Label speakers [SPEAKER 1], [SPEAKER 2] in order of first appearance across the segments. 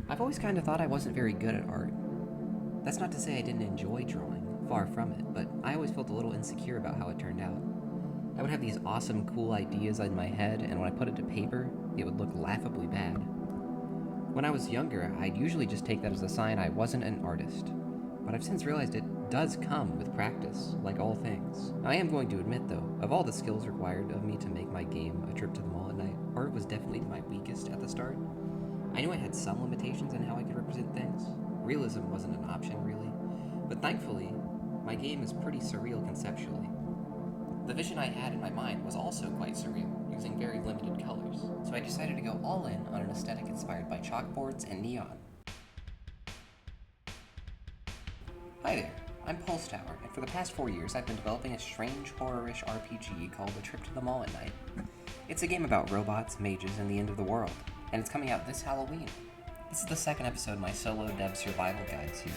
[SPEAKER 1] I've always kind of thought I wasn't very good at art. That's not to say I didn't enjoy drawing, far from it, but I always felt a little insecure about how it turned out. I would have these awesome, cool ideas in my head, and when I put it to paper, it would look laughably bad. When I was younger, I'd usually just take that as a sign I wasn't an artist. But I've since realized it does come with practice, like all things. I am going to admit, though, of all the skills required of me to make my game A Trip to the Mall at Night, art was definitely my weakest at the start. I knew I had some limitations in how I could represent things. Realism wasn't an option, really. But thankfully, my game is pretty surreal conceptually. The vision I had in my mind was also quite surreal, using very limited colors, so I decided to go all in on an aesthetic inspired by chalkboards and neon. Hi there, I'm PulseTower, and for the past 4 years I've been developing a strange horror-ish RPG called A Trip to the Mall at Night. It's a game about robots, mages, and the end of the world, and it's coming out this Halloween. This is the second episode of my solo dev survival guide series,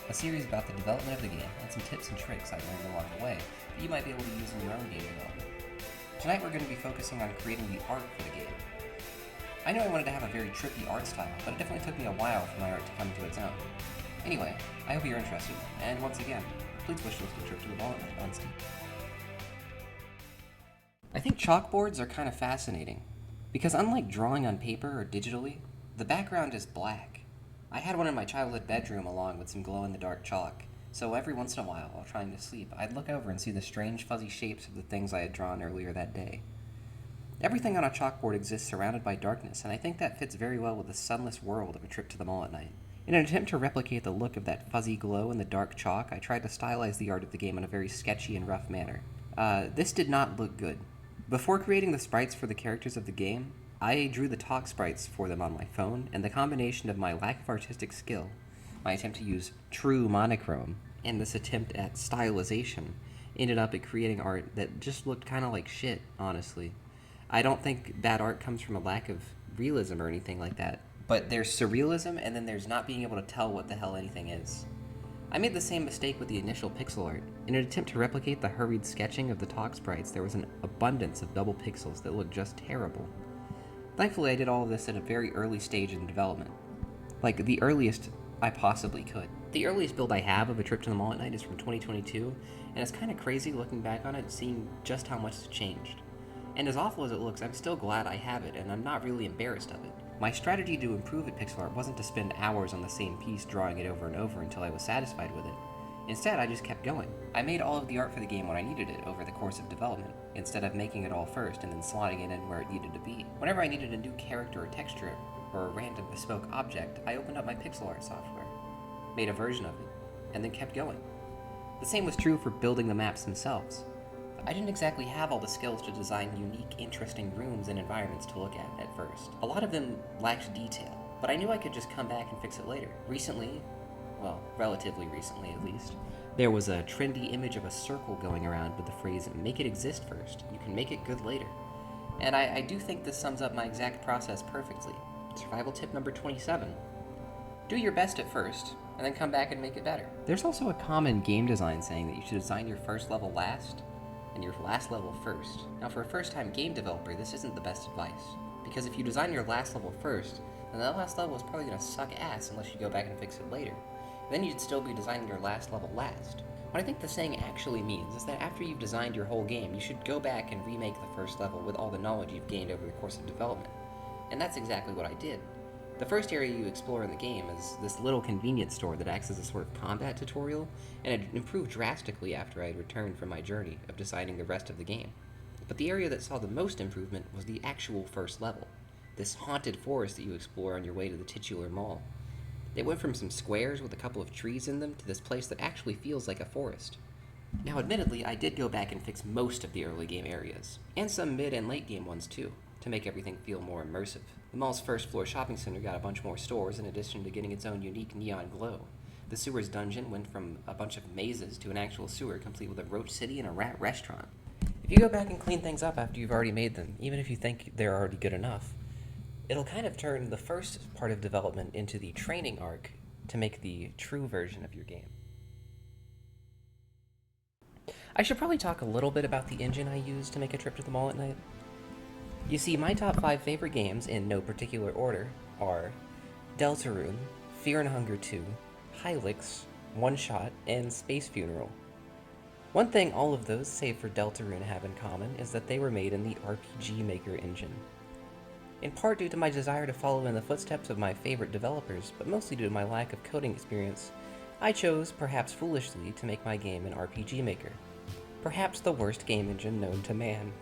[SPEAKER 1] a series about the development of the game and some tips and tricks I learned along the way that you might be able to use in your own game development. Tonight we're going to be focusing on creating the art for the game. I knew I wanted to have a very trippy art style, but it definitely took me a while for my art to come to its own. Anyway, I hope you're interested, and once again, please wish list A Trip to the Mall at Night on Steam. I think chalkboards are kind of fascinating, because unlike drawing on paper or digitally, the background is black. I had one in my childhood bedroom along with some glow-in-the-dark chalk, so every once in a while, while trying to sleep, I'd look over and see the strange fuzzy shapes of the things I had drawn earlier that day. Everything on a chalkboard exists surrounded by darkness, and I think that fits very well with the sunless world of A Trip to the Mall at Night. In an attempt to replicate the look of that fuzzy glow in the dark chalk, I tried to stylize the art of the game in a very sketchy and rough manner. This did not look good. Before creating the sprites for the characters of the game, I drew the talk sprites for them on my phone, and the combination of my lack of artistic skill, my attempt to use true monochrome, and this attempt at stylization ended up at creating art that just looked kind of like shit, honestly. I don't think bad art comes from a lack of realism or anything like that, but there's surrealism and then there's not being able to tell what the hell anything is. I made the same mistake with the initial pixel art. In an attempt to replicate the hurried sketching of the talk sprites, there was an abundance of double pixels that looked just terrible. Thankfully, I did all of this at a very early stage in development. Like, the earliest I possibly could. The earliest build I have of A Trip to the Mall at Night is from 2022, and it's kind of crazy looking back on it, seeing just how much has changed. And as awful as it looks, I'm still glad I have it, and I'm not really embarrassed of it. My strategy to improve at pixel art wasn't to spend hours on the same piece drawing it over and over until I was satisfied with it. Instead, I just kept going. I made all of the art for the game when I needed it over the course of development, instead of making it all first and then slotting it in where it needed to be. Whenever I needed a new character or texture, or a random bespoke object, I opened up my pixel art software, made a version of it, and then kept going. The same was true for building the maps themselves. I didn't exactly have all the skills to design unique, interesting rooms and environments to look at first. A lot of them lacked detail, but I knew I could just come back and fix it later. Recently, well, relatively recently at least, there was a trendy image of a circle going around with the phrase, "Make it exist first, you can make it good later." And I do think this sums up my exact process perfectly. Survival tip number 27. Do your best at first, and then come back and make it better. There's also a common game design saying that you should design your first level last, and your last level first. Now for a first-time game developer, this isn't the best advice, because if you design your last level first, then that last level is probably going to suck ass unless you go back and fix it later. Then you'd still be designing your last level last. What I think the saying actually means is that after you've designed your whole game, you should go back and remake the first level with all the knowledge you've gained over the course of development. And that's exactly what I did. The first area you explore in the game is this little convenience store that acts as a sort of combat tutorial, and it improved drastically after I had returned from my journey of deciding the rest of the game. But the area that saw the most improvement was the actual first level, this haunted forest that you explore on your way to the titular mall. It went from some squares with a couple of trees in them to this place that actually feels like a forest. Now admittedly, I did go back and fix most of the early game areas, and some mid and late game ones too, to make everything feel more immersive. The mall's first floor shopping center got a bunch more stores in addition to getting its own unique neon glow. The sewer's dungeon went from a bunch of mazes to an actual sewer complete with a roach city and a rat restaurant. If you go back and clean things up after you've already made them, even if you think they're already good enough, it'll kind of turn the first part of development into the training arc to make the true version of your game. I should probably talk a little bit about the engine I used to make A Trip to the Mall at Night. You see, my top 5 favorite games, in no particular order, are Deltarune, Fear and Hunger 2, Hylix, One Shot, and Space Funeral. One thing all of those, save for Deltarune, have in common is that they were made in the RPG Maker engine. In part due to my desire to follow in the footsteps of my favorite developers, but mostly due to my lack of coding experience, I chose, perhaps foolishly, to make my game in RPG Maker. Perhaps the worst game engine known to man.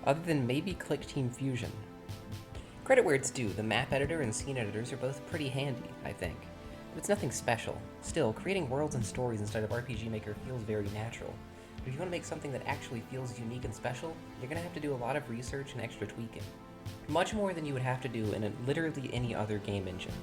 [SPEAKER 1] Other than maybe Click Team Fusion. Credit where it's due, the map editor and scene editors are both pretty handy, I think. But it's nothing special. Still, creating worlds and stories inside of RPG Maker feels very natural. But if you want to make something that actually feels unique and special, you're going to have to do a lot of research and extra tweaking. Much more than you would have to do in literally any other game engine.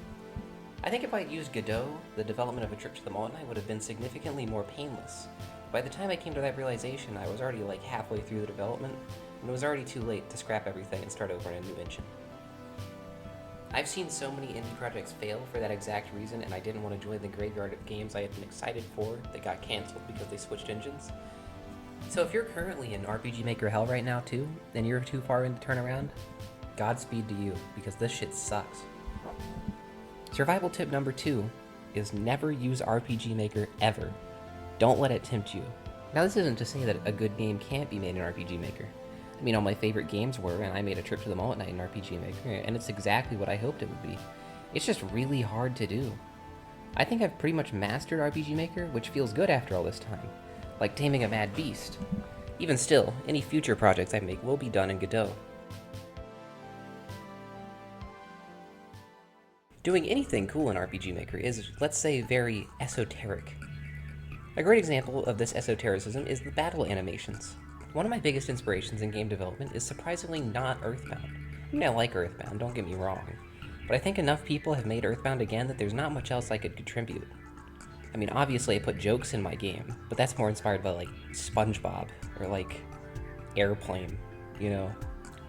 [SPEAKER 1] I think if I had used Godot, the development of A Trip to the Mall at Night would have been significantly more painless. By the time I came to that realization, I was already like halfway through the development, and it was already too late to scrap everything and start over in a new engine. I've seen so many indie projects fail for that exact reason, and I didn't want to join the graveyard of games I had been excited for that got canceled because they switched engines. So if you're currently in RPG Maker hell right now too, and you're too far in to turn around, Godspeed to you, because this shit sucks. Survival tip number 2 is never use RPG Maker ever. Don't let it tempt you. Now this isn't to say that a good game can't be made in RPG Maker. I mean, all my favorite games were, and I made A Trip to the Mall at Night in RPG Maker, and it's exactly what I hoped it would be. It's just really hard to do. I think I've pretty much mastered RPG Maker, which feels good after all this time. Like taming a mad beast. Even still, any future projects I make will be done in Godot. Doing anything cool in RPG Maker is, let's say, very esoteric. A great example of this esotericism is the battle animations. One of my biggest inspirations in game development is surprisingly not Earthbound. I mean, I like Earthbound, don't get me wrong, but I think enough people have made Earthbound again that there's not much else I could contribute. I mean, obviously I put jokes in my game, but that's more inspired by, like, SpongeBob, or, like, Airplane, you know?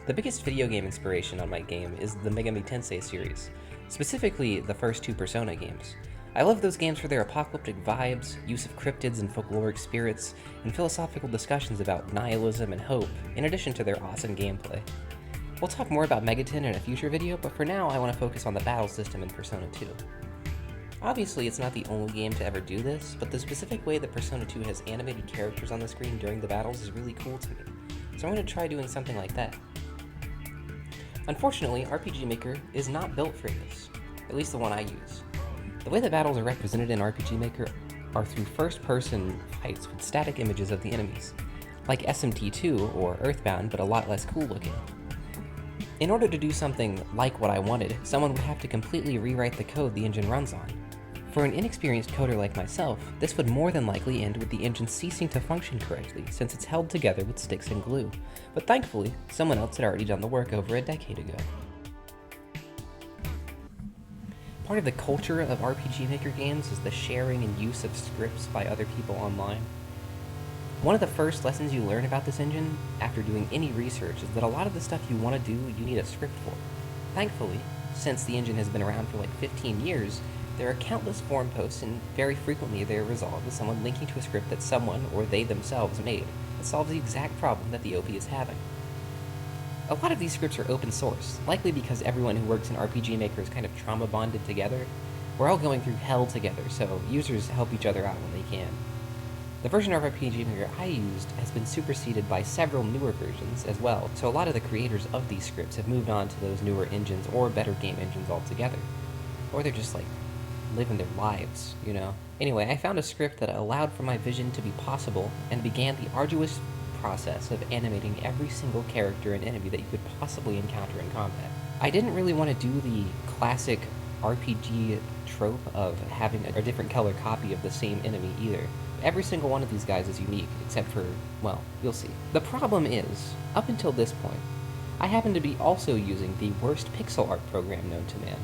[SPEAKER 1] The biggest video game inspiration on my game is the Megami Tensei series, specifically the first 2 Persona games. I love those games for their apocalyptic vibes, use of cryptids and folkloric spirits, and philosophical discussions about nihilism and hope, in addition to their awesome gameplay. We'll talk more about Megaton in a future video, but for now I want to focus on the battle system in Persona 2. Obviously, it's not the only game to ever do this, but the specific way that Persona 2 has animated characters on the screen during the battles is really cool to me, so I'm going to try doing something like that. Unfortunately, RPG Maker is not built for this, at least the one I use. The way that battles are represented in RPG Maker are through first-person fights with static images of the enemies, like SMT2 or Earthbound, but a lot less cool looking. In order to do something like what I wanted, someone would have to completely rewrite the code the engine runs on. For an inexperienced coder like myself, this would more than likely end with the engine ceasing to function correctly, since it's held together with sticks and glue. But thankfully, someone else had already done the work over a decade ago. Part of the culture of RPG Maker games is the sharing and use of scripts by other people online. One of the first lessons you learn about this engine, after doing any research, is that a lot of the stuff you want to do, you need a script for. Thankfully, since the engine has been around for like 15 years, there are countless forum posts, and very frequently they are resolved with someone linking to a script that someone, or they themselves, made that solves the exact problem that the OP is having. A lot of these scripts are open source, likely because everyone who works in RPG Maker is kind of trauma bonded together. We're all going through hell together, so users help each other out when they can. The version of RPG Maker I used has been superseded by several newer versions as well, so a lot of the creators of these scripts have moved on to those newer engines or better game engines altogether. Or they're just like living their lives, you know? Anyway, I found a script that allowed for my vision to be possible and began the arduous process of animating every single character and enemy that you could possibly encounter in combat. I didn't really want to do the classic RPG trope of having a different color copy of the same enemy either. Every single one of these guys is unique, except for, well, you'll see. The problem is, up until this point, I happen to be also using the worst pixel art program known to man.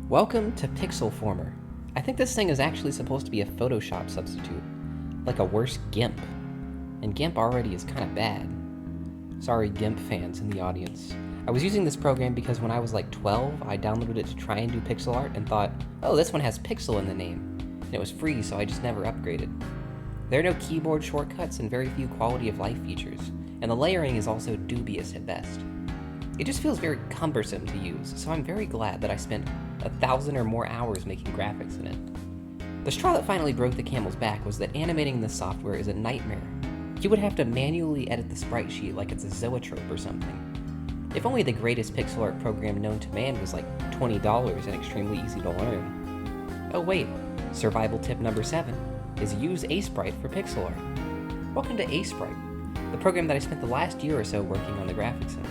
[SPEAKER 1] Welcome to Pixel Former. I think this thing is actually supposed to be a Photoshop substitute, like a worse GIMP. And GIMP already is kind of bad. Sorry GIMP fans in the audience. I was using this program because when I was like 12, I downloaded it to try and do pixel art and thought, oh, this one has pixel in the name. And it was free, so I just never upgraded. There are no keyboard shortcuts and very few quality of life features, and the layering is also dubious at best. It just feels very cumbersome to use, so I'm very glad that I spent 1,000 or more hours making graphics in it. The straw that finally broke the camel's back was that animating this software is a nightmare. You would have to manually edit the sprite sheet like it's a zoetrope or something. If only the greatest pixel art program known to man was like $20 and extremely easy to learn. Oh wait, survival tip number 7 is use Aseprite for pixel art. Welcome to Aseprite, the program that I spent the last year or so working on the graphics in.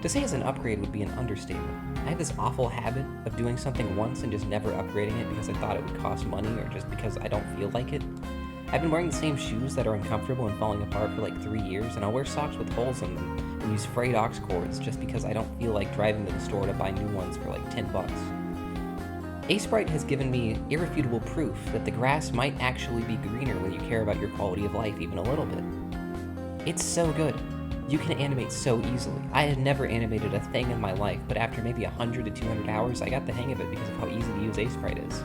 [SPEAKER 1] To say it's an upgrade would be an understatement. I have this awful habit of doing something once and just never upgrading it because I thought it would cost money or just because I don't feel like it. I've been wearing the same shoes that are uncomfortable and falling apart for like 3 years, and I'll wear socks with holes in them and use frayed aux cords just because I don't feel like driving to the store to buy new ones for like 10 bucks. Aseprite has given me irrefutable proof that the grass might actually be greener when you care about your quality of life even a little bit. It's so good. You can animate so easily. I had never animated a thing in my life, but after maybe 100 to 200 hours, I got the hang of it because of how easy to use Aseprite is.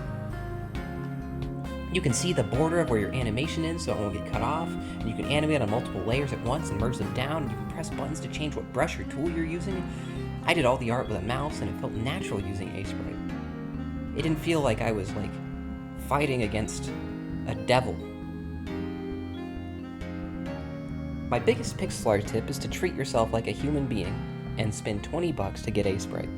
[SPEAKER 1] You can see the border of where your animation is so it won't get cut off, and you can animate on multiple layers at once and merge them down, and you can press buttons to change what brush or tool you're using. I did all the art with a mouse, and it felt natural using Aseprite. It didn't feel like I was, like, fighting against a devil. My biggest pixel art tip is to treat yourself like a human being and spend $20 to get Aseprite.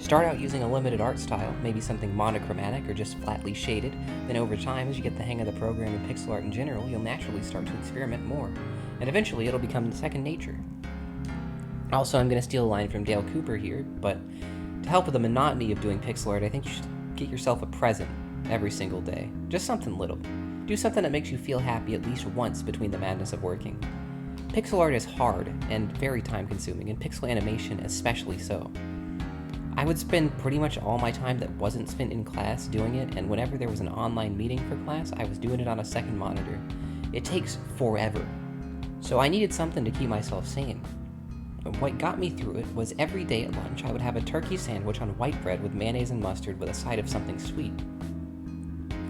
[SPEAKER 1] Start out using a limited art style, maybe something monochromatic or just flatly shaded, then over time as you get the hang of the program and pixel art in general, you'll naturally start to experiment more, and eventually it'll become second nature. Also, I'm going to steal a line from Dale Cooper here, but to help with the monotony of doing pixel art, I think you should get yourself a present every single day. Just something little. Do something that makes you feel happy at least once between the madness of working. Pixel art is hard and very time-consuming, and pixel animation especially so. I would spend pretty much all my time that wasn't spent in class doing it, and whenever there was an online meeting for class, I was doing it on a second monitor. It takes forever. So I needed something to keep myself sane. And what got me through it was every day at lunch I would have a turkey sandwich on white bread with mayonnaise and mustard with a side of something sweet.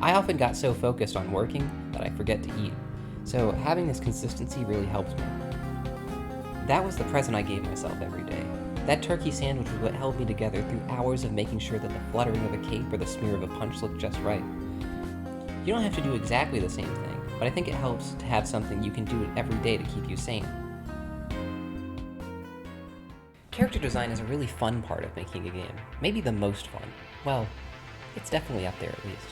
[SPEAKER 1] I often got so focused on working that I forget to eat. So having this consistency really helps me. That was the present I gave myself every day. That turkey sandwich was what held me together through hours of making sure that the fluttering of a cape or the smear of a punch looked just right. You don't have to do exactly the same thing, but I think it helps to have something you can do every day to keep you sane. Character design is a really fun part of making a game. Maybe the most fun. Well, it's definitely up there at least.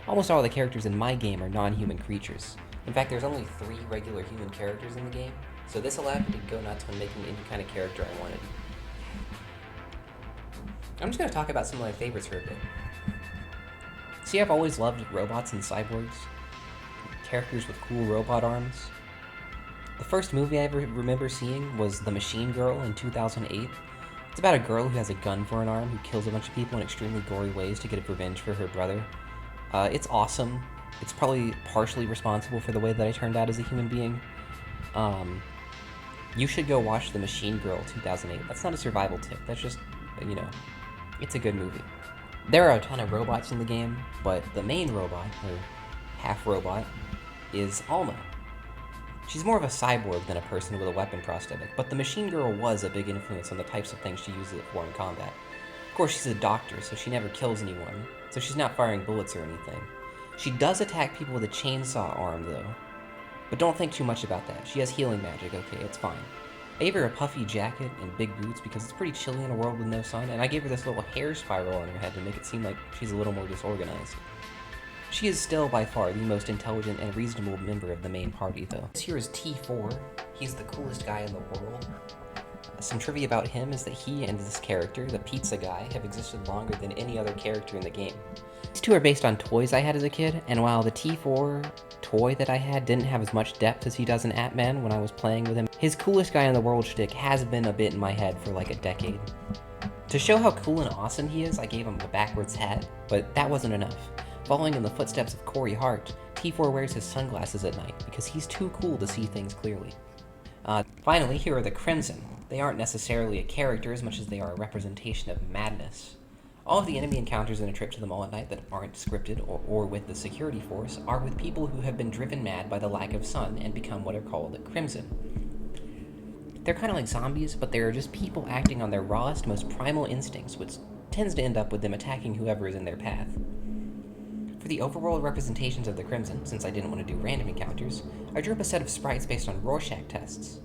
[SPEAKER 1] Almost all the characters in my game are non-human creatures. In fact, there's only 3 regular human characters in the game, so this allowed me to go nuts when making any kind of character I wanted. I'm just going to talk about some of my favorites for a bit. See, I've always loved robots and cyborgs. Characters with cool robot arms. The first movie I ever remember seeing was The Machine Girl in 2008. It's about a girl who has a gun for an arm who kills a bunch of people in extremely gory ways to get revenge for her brother. It's awesome. It's probably partially responsible for the way that I turned out as a human being. You should go watch The Machine Girl 2008. That's not a survival tip. That's just, it's a good movie. There are a ton of robots in the game, but the main robot, or half robot, is Alma. She's more of a cyborg than a person with a weapon prosthetic, but the Machine Girl was a big influence on the types of things she uses it for in combat. Of course, she's a doctor, so she never kills anyone, so she's not firing bullets or anything. She does attack people with a chainsaw arm, though. But don't think too much about that. She has healing magic, okay, it's fine. I gave her a puffy jacket and big boots because it's pretty chilly in a world with no sun, and I gave her this little hair spiral on her head to make it seem like she's a little more disorganized. She is still by far the most intelligent and reasonable member of the main party, though. This here is T4. He's the coolest guy in the world. Some trivia about him is that he and this character, the pizza guy, have existed longer than any other character in the game. These two are based on toys I had as a kid, and while the T4 toy that I had didn't have as much depth as he does in Ant-Man when I was playing with him, his coolest guy in the world shtick has been a bit in my head for like a decade. To show how cool and awesome he is, I gave him a backwards hat, but that wasn't enough. Following in the footsteps of Corey Hart, T4 wears his sunglasses at night because he's too cool to see things clearly. Finally, here are the Crimson. They aren't necessarily a character as much as they are a representation of madness. All of the enemy encounters in A Trip to the Mall at Night that aren't scripted or with the security force are with people who have been driven mad by the lack of sun and become what are called Crimson. They're kind of like zombies, but they're just people acting on their rawest, most primal instincts, which tends to end up with them attacking whoever is in their path. For the overworld representations of the Crimson, since I didn't want to do random encounters, I drew up a set of sprites based on Rorschach tests.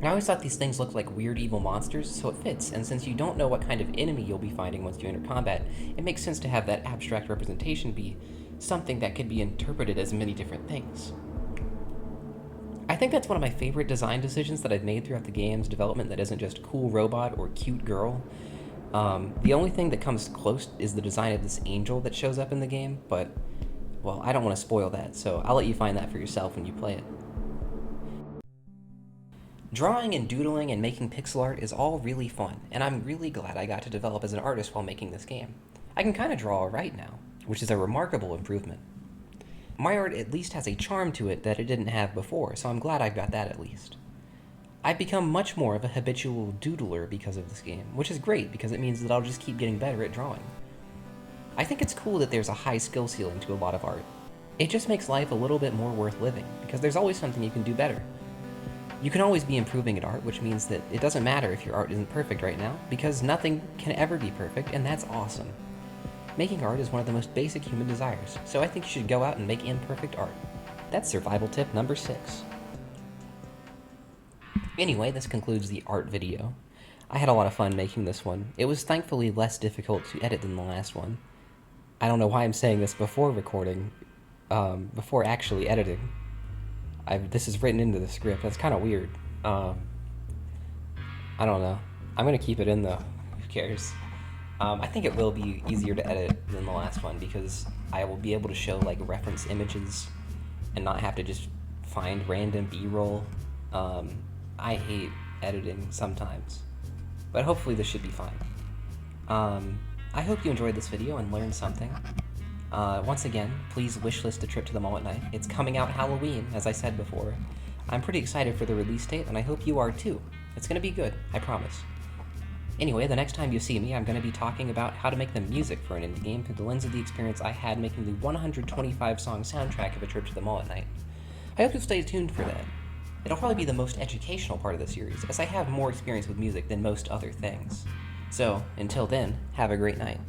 [SPEAKER 1] I always thought these things looked like weird evil monsters, so it fits, and since you don't know what kind of enemy you'll be fighting once you enter combat, it makes sense to have that abstract representation be something that could be interpreted as many different things. I think that's one of my favorite design decisions that I've made throughout the game's development that isn't just cool robot or cute girl. The only thing that comes close is the design of this angel that shows up in the game, but, well, I don't want to spoil that, so I'll let you find that for yourself when you play it. Drawing and doodling and making pixel art is all really fun, and I'm really glad I got to develop as an artist while making this game. I can kind of draw all right now, which is a remarkable improvement. My art at least has a charm to it that it didn't have before, so I'm glad I've got that at least. I've become much more of a habitual doodler because of this game, which is great because it means that I'll just keep getting better at drawing. I think it's cool that there's a high skill ceiling to a lot of art. It just makes life a little bit more worth living, because there's always something you can do better. You can always be improving at art, which means that it doesn't matter if your art isn't perfect right now, because nothing can ever be perfect, and that's awesome. Making art is one of the most basic human desires, so I think you should go out and make imperfect art. That's survival tip number 6. Anyway, this concludes the art video. I had a lot of fun making this one. It was thankfully less difficult to edit than the last one. I don't know why I'm saying this before recording, before actually editing. This is written into the script. That's kind of weird. I don't know. I'm going to keep it in though. Who cares? I think it will be easier to edit than the last one because I will be able to show like reference images and not have to just find random B-roll. I hate editing sometimes, but hopefully this should be fine. I hope you enjoyed this video and learned something. Once again, please wishlist a trip to the mall at night. It's coming out Halloween, as I said before. I'm pretty excited for the release date, and I hope you are too. It's gonna be good, I promise. Anyway, the next time you see me, I'm gonna be talking about how to make the music for an indie game through the lens of the experience I had making the 125-song soundtrack of A Trip to the Mall at Night. I hope you'll stay tuned for that. It'll probably be the most educational part of the series, as I have more experience with music than most other things. So, until then, have a great night.